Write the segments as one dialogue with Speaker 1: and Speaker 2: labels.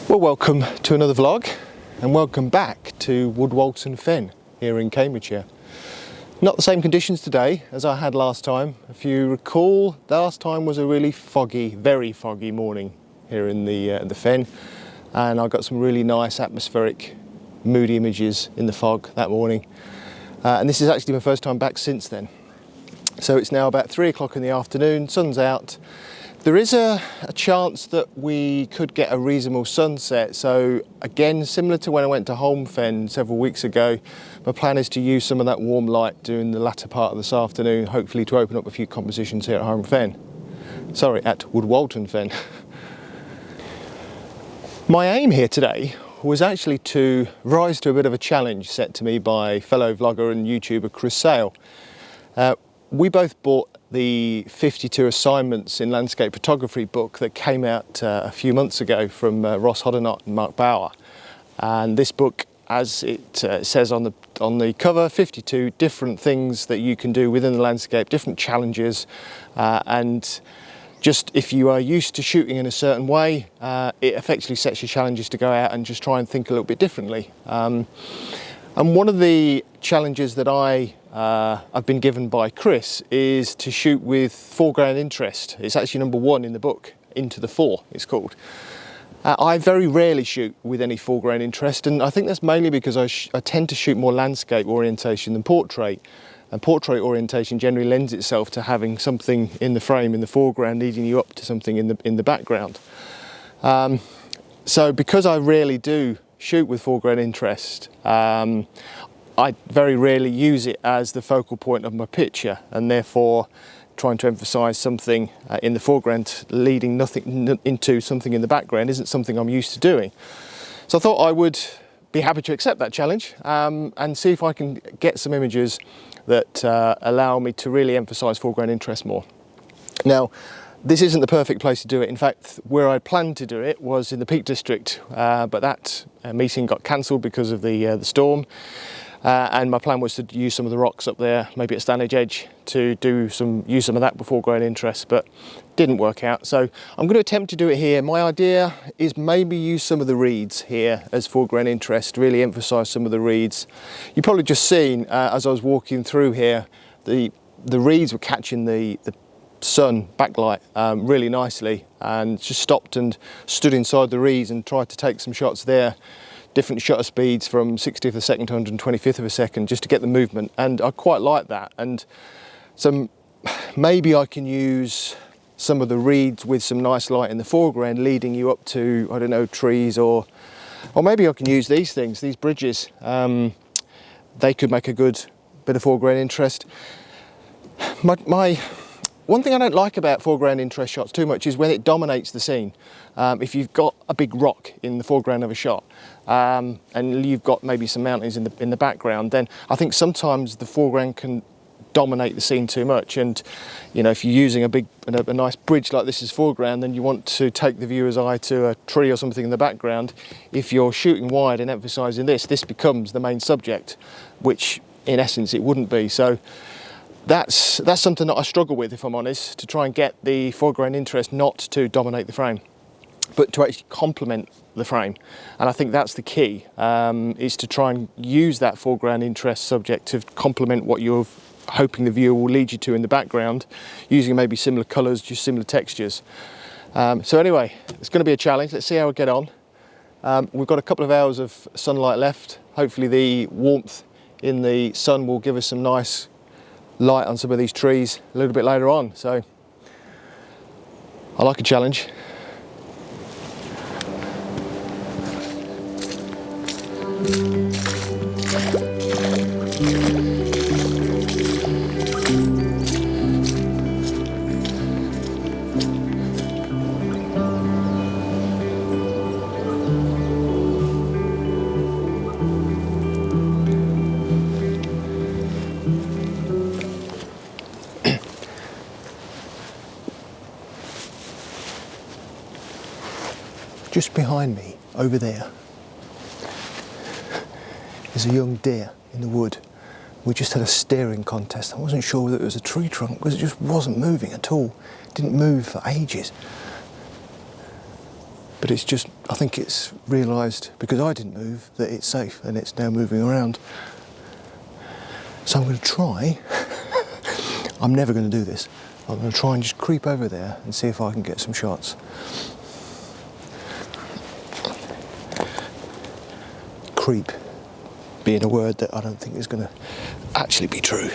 Speaker 1: Well, welcome to another vlog and welcome back to Woodwalton Fen here in Cambridgeshire. Not the same conditions today as I had last time. If you recall, last time was a really foggy, very foggy morning here in the Fen, and I got some really nice atmospheric moody images in the fog that morning. And this is actually my first time back since then. So it's now about 3 o'clock in the afternoon, sun's out. There is a chance that we could get a reasonable sunset, so again, similar to when I went to Holme Fen several weeks ago, my plan is to use some of that warm light during the latter part of this afternoon, hopefully to open up a few compositions here at Holme Fen. Sorry, at Woodwalton Fen. My aim here today was actually to rise to a bit of a challenge set to me by fellow vlogger and YouTuber Chris Sale. We both bought the 52 assignments in landscape photography book that came out a few months ago from Ross Hoddenott and Mark Bauer. And this book, as it says on the cover, 52 different things that you can do within the landscape, different challenges, and just if you are used to shooting in a certain way, it effectively sets you challenges to go out and just try and think a little bit differently. And one of the challenges that I've been given by Chris is to shoot with foreground interest. It's actually number 1 in the book, Into the Fore it's called. I very rarely shoot with any foreground interest, and I think that's mainly because I tend to shoot more landscape orientation than portrait. And portrait orientation generally lends itself to having something in the frame in the foreground leading you up to something in the background. So because I rarely do shoot with foreground interest, I very rarely use it as the focal point of my picture, and therefore trying to emphasize something in the foreground leading nothing into something in the background isn't something I'm used to doing. So I thought I would be happy to accept that challenge and see if I can get some images that allow me to really emphasize foreground interest more. Now, this isn't the perfect place to do it. In fact, where I planned to do it was in the Peak District, but that meeting got cancelled because of the storm. And my plan was to use some of the rocks up there, maybe at Stanage Edge, to use some of that with foreground interest, but didn't work out. So I'm going to attempt to do it here. My idea is maybe use some of the reeds here as foreground interest, really emphasise some of the reeds. You've probably just seen as I was walking through here, the reeds were catching the sun backlight really nicely, and just stopped and stood inside the reeds and tried to take some shots there. Different shutter speeds from 60th of a second to 125th of a second just to get the movement, and I quite like that. And so maybe I can use some of the reeds with some nice light in the foreground leading you up to, I don't know, trees, or maybe I can use these things, these bridges. They could make a good bit of foreground interest. My One thing I don't like about foreground interest shots too much is when it dominates the scene. If you've got a big rock in the foreground of a shot, and you've got maybe some mountains in the background, then I think sometimes the foreground can dominate the scene too much. And you know, if you're using a nice bridge like this as foreground, then you want to take the viewer's eye to a tree or something in the background. If you're shooting wide and emphasising this becomes the main subject, which in essence it wouldn't be. So that's something that I struggle with, if I'm honest, to try and get the foreground interest not to dominate the frame, but to actually complement the frame. And I think that's the key, is to try and use that foreground interest subject to complement what you're hoping the viewer will lead you to in the background, using maybe similar colours, just similar textures. So anyway, it's going to be a challenge. Let's see how we get on. We've got a couple of hours of sunlight left. Hopefully the warmth in the sun will give us some nice light on some of these trees a little bit later on. So I like a challenge. Just behind me, over there, is a young deer in the wood. We just had a staring contest. I wasn't sure whether it was a tree trunk because it just wasn't moving at all. It didn't move for ages. But it's just, I think it's realised, because I didn't move, that it's safe and it's now moving around. So I'm going to try, I'm never going to do this, I'm going to try and just creep over there and see if I can get some shots. Creep being a word that I don't think is going to actually be true.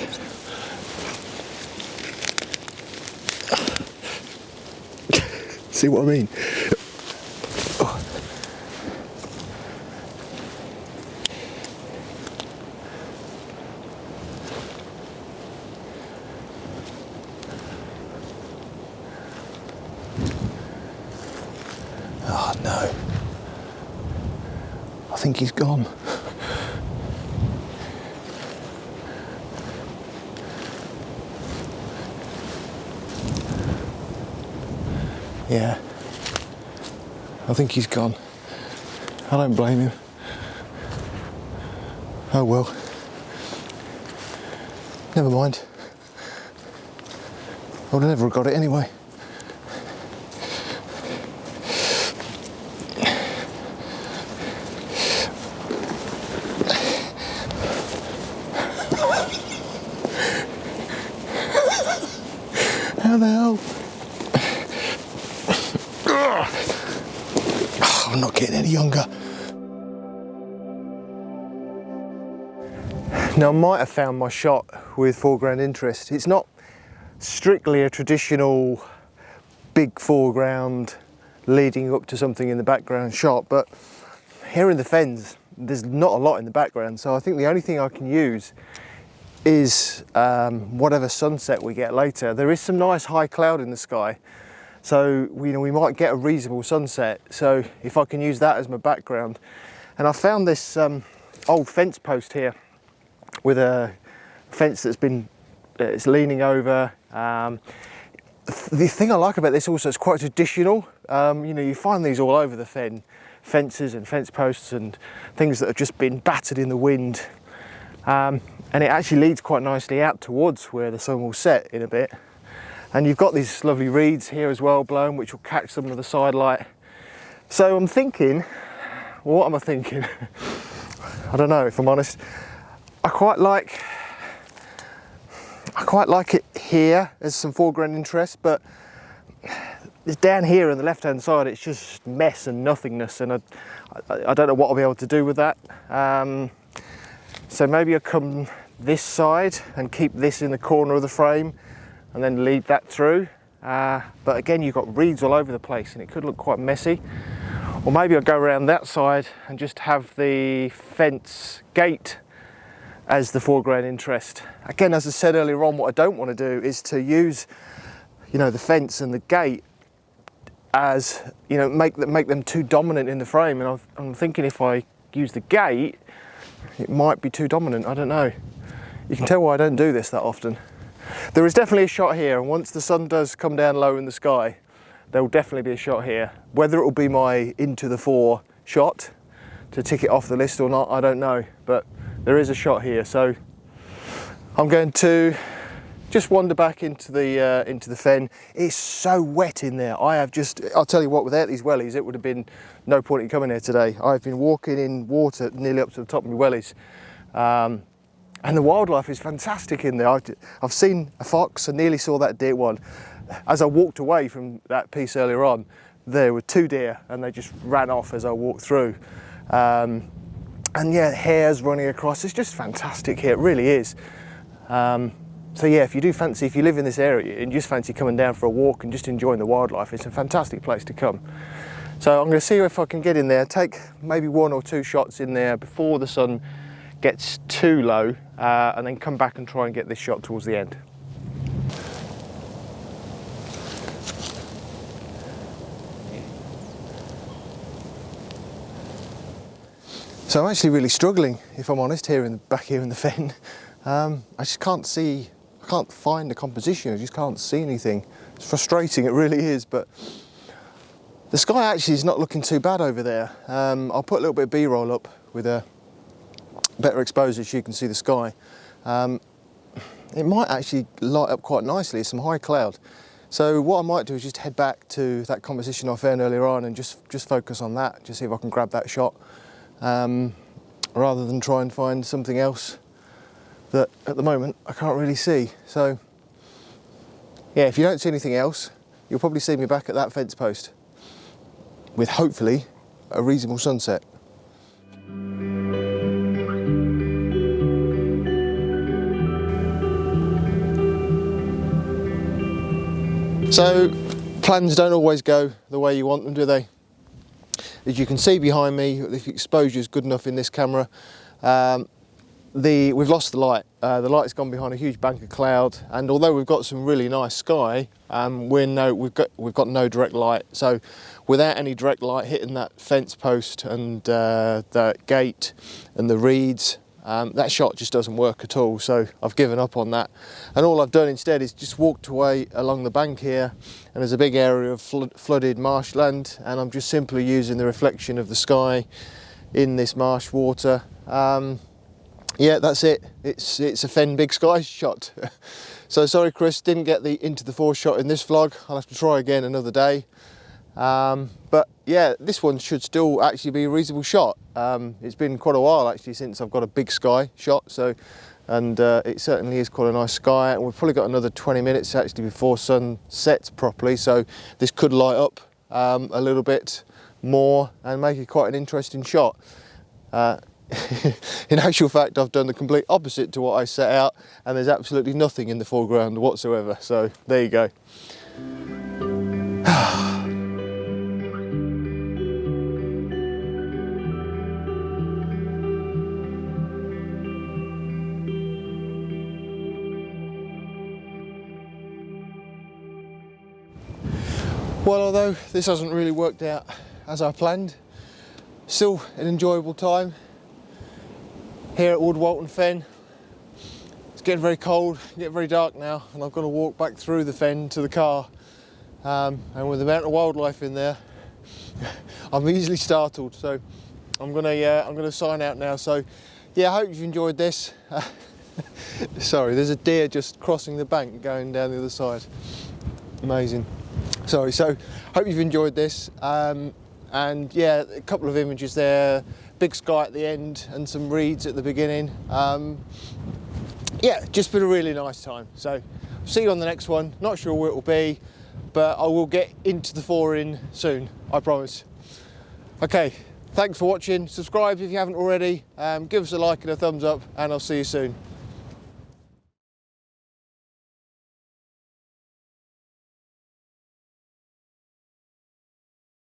Speaker 1: See what I mean? Oh no. I think he's gone. Yeah, I think he's gone. I don't blame him. Oh well. Never mind. I would have never got it anyway. How the hell? Oh, I'm not getting any younger. Now I might have found my shot with foreground interest. It's not strictly a traditional big foreground leading up to something in the background shot, but here in the Fens there's not a lot in the background, so I think the only thing I can use is whatever sunset we get later. There is some nice high cloud in the sky, so we might get a reasonable sunset, so if I can use that as my background. And I found this old fence post here with a fence that's been it's leaning over. The thing I like about this also, it's quite traditional. You find these all over the Fen, fences and fence posts and things that have just been battered in the wind. And it actually leads quite nicely out towards where the sun will set in a bit. And you've got these lovely reeds here as well blowing, which will catch some of the side light. So I'm thinking, well, what am I thinking? I don't know, if I'm honest. I quite like it here as some foreground interest, but it's down here on the left hand side, it's just mess and nothingness, and I don't know what I'll be able to do with that. So maybe I'll come this side and keep this in the corner of the frame and then lead that through. But again, you've got reeds all over the place and it could look quite messy. Or maybe I'll go around that side and just have the fence gate as the foreground interest. Again, as I said earlier on, what I don't want to do is to use you know, the fence and the gate as, you know, make them too dominant in the frame. And I'm thinking if I use the gate, it might be too dominant. I don't know. You can tell why I don't do this that often. There is definitely a shot here, and once the sun does come down low in the sky, there will definitely be a shot here. Whether it will be my into the fore shot to tick it off the list or not, I don't know, but there is a shot here. So I'm going to just wander back into the fen. It's so wet in there. I'll tell you what, without these wellies, it would have been no point in coming here today. I've been walking in water nearly up to the top of my wellies. And the wildlife is fantastic in there. I've seen a fox, I nearly saw that deer one. As I walked away from that piece earlier on, there were 2 deer and they just ran off as I walked through. And yeah, hares running across. It's just fantastic here, it really is. So yeah, if you live in this area and you just fancy coming down for a walk and just enjoying the wildlife, it's a fantastic place to come. So I'm going to see if I can get in there, take maybe 1 or 2 shots in there before the sun gets too low, and then come back and try and get this shot towards the end. So I'm actually really struggling, if I'm honest, back here in the fen. I just can't find the composition, I just can't see anything. It's frustrating, it really is, but the sky actually is not looking too bad over there. I'll put a little bit of B-roll up with a better exposure so you can see the sky. It might actually light up quite nicely, some high cloud. So what I might do is just head back to that composition I found earlier on and just focus on that, just see if I can grab that shot, rather than try and find something else that at the moment I can't really see. So yeah, if you don't see anything else, you'll probably see me back at that fence post with hopefully a reasonable sunset. So plans don't always go the way you want them, do they? As you can see behind me, if the exposure is good enough in this camera, we've lost the light. The light's gone behind a huge bank of cloud, and although we've got some really nice sky, we've got no direct light. So without any direct light hitting that fence post and the gate and the reeds, that shot just doesn't work at all. So I've given up on that, and all I've done instead is just walked away along the bank here, and there's a big area of flooded marshland, and I'm just simply using the reflection of the sky in this marsh water. Yeah, that's it. It's a fen big sky shot. So sorry Chris, didn't get the into the fore shot in this vlog. I'll have to try again another day. But yeah, this one should still actually be a reasonable shot. It's been quite a while actually since I've got a big sky shot, so, and it certainly is quite a nice sky, and we've probably got another 20 minutes actually before sun sets properly, so this could light up a little bit more and make it quite an interesting shot. In actual fact, I've done the complete opposite to what I set out, and there's absolutely nothing in the foreground whatsoever, so there you go. Well, although this hasn't really worked out as I planned, still an enjoyable time here at Woodwalton Fen. It's getting very cold, getting very dark now, and I've got to walk back through the fen to the car. And with the amount of wildlife in there, I'm easily startled. So I'm gonna sign out now. So yeah, I hope you've enjoyed this. Sorry, there's a deer just crossing the bank going down the other side. Amazing. Sorry, so hope you've enjoyed this. And yeah, a couple of images there, big sky at the end and some reeds at the beginning. Yeah, just been a really nice time. So see you on the next one. Not sure where it will be, but I will get into the fore in soon, I promise. Okay, thanks for watching. Subscribe if you haven't already. Give us a like and a thumbs up, and I'll see you soon.